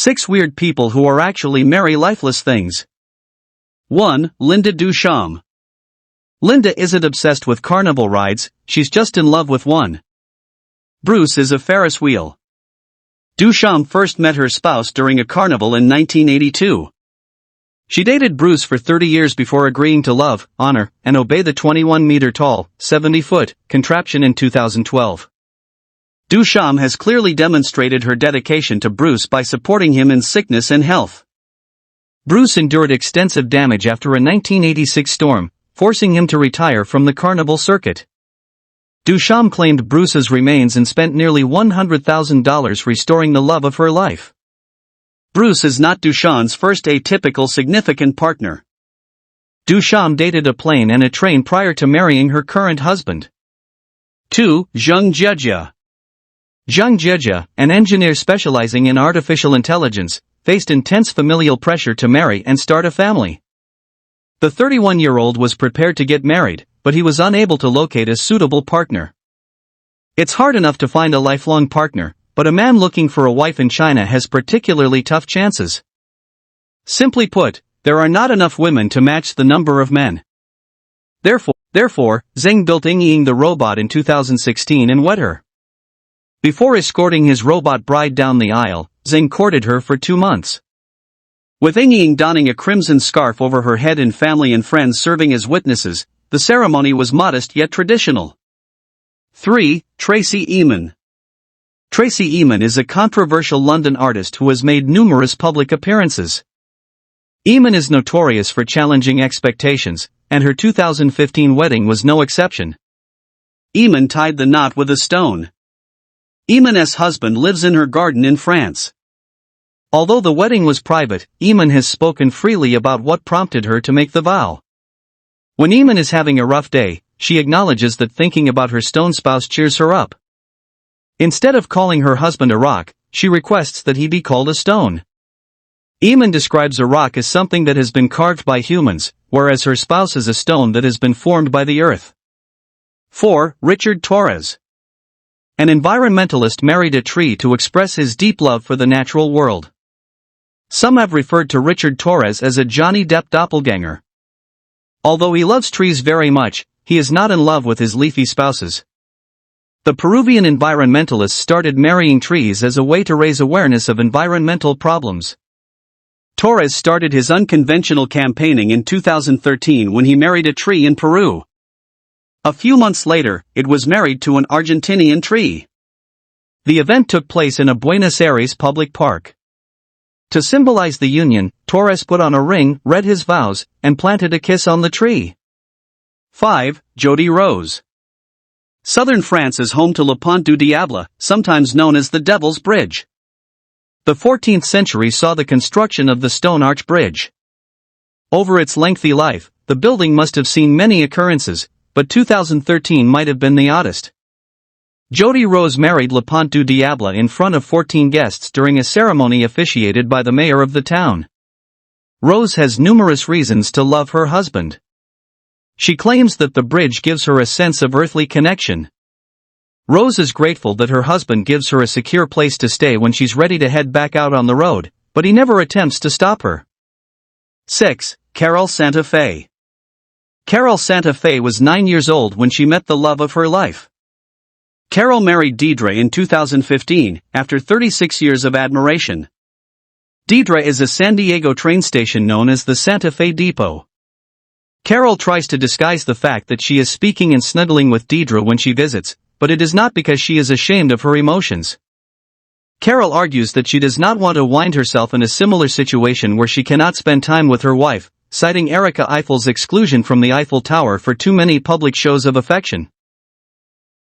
6 weird people who are actually merry lifeless things. 1. Linda Duchamp. Linda isn't obsessed with carnival rides, she's just in love with one. Bruce is a Ferris wheel. Duchamp first met her spouse during a carnival in 1982. She dated Bruce for 30 years before agreeing to love, honor, and obey the 21-meter-tall, 70-foot contraption in 2012. Duchamp has clearly demonstrated her dedication to Bruce by supporting him in sickness and health. Bruce endured extensive damage after a 1986 storm, forcing him to retire from the carnival circuit. Duchamp claimed Bruce's remains and spent nearly $100,000 restoring the love of her life. Bruce is not Duchamp's first atypical significant partner. Duchamp dated a plane and a train prior to marrying her current husband. 2. Jang Juda. Jang Juda, an engineer specializing in artificial intelligence, faced intense familial pressure to marry and start a family. The 31-year-old was prepared to get married, but he was unable to locate a suitable partner. It's hard enough to find a lifelong partner, but a man looking for a wife in China has particularly tough chances. Simply put, there are not enough women to match the number of men. Therefore, Zhang built Ying the robot in 2016 and wed her. Before escorting his robot bride down the aisle, Zhang courted her for 2 months. With Ying donning a crimson scarf over her head and family and friends serving as witnesses, the ceremony was modest yet traditional. 3. Tracy Eeman. Tracy Eeman is a controversial London artist who has made numerous public appearances. Eeman is notorious for challenging expectations, and her 2015 wedding was no exception. Eeman tied the knot with a stone. Eeman's husband lives in her garden in France. Although the wedding was private, Eeman has spoken freely about what prompted her to make the vow. When Eeman is having a rough day, she acknowledges that thinking about her stone spouse cheers her up. Instead of calling her husband a rock, she requests that he be called a stone. Eeman describes a rock as something that has been carved by humans, whereas her spouse is a stone that has been formed by the earth. 4. Richard Torres. An environmentalist married a tree to express his deep love for the natural world. Some have referred to Richard Torres as a Johnny Depp doppelganger. Although he loves trees very much, he is not in love with his leafy spouses. The Peruvian environmentalist started marrying trees as a way to raise awareness of environmental problems. Torres started his unconventional campaigning in 2013 when he married a tree in Peru. A few months later, it was married to an Argentinian tree. The event took place in a Buenos Aires public park. To symbolize the union, Torres put on a ring, read his vows, and planted a kiss on the tree. 5. Joan Rose. Southern France is home to Le Pont du Diable, sometimes known as the Devil's Bridge. The 14th century saw the construction of the Stone Arch Bridge. Over its lengthy life, the building must have seen many occurrences, but 2013 might have been the oddest. Joan Rose married Le Pont du Diable in front of 14 guests during a ceremony officiated by the mayor of the town. Rose has numerous reasons to love her husband. She claims that the bridge gives her a sense of earthly connection. Rose is grateful that her husband gives her a secure place to stay when she's ready to head back out on the road, but he never attempts to stop her. 6. Carol Santa Fe. Carol Santa Fe was 9 years old when she met the love of her life. Carol married Deidre in 2015, after 36 years of admiration. Deidre is a San Diego train station known as the Santa Fe Depot. Carol tries to disguise the fact that she is speaking and snuggling with Deidre when she visits, but it is not because she is ashamed of her emotions. Carol argues that she does not want to wind herself in a similar situation where she cannot spend time with her wife, citing Erica Eiffel's exclusion from the Eiffel Tower for too many public shows of affection.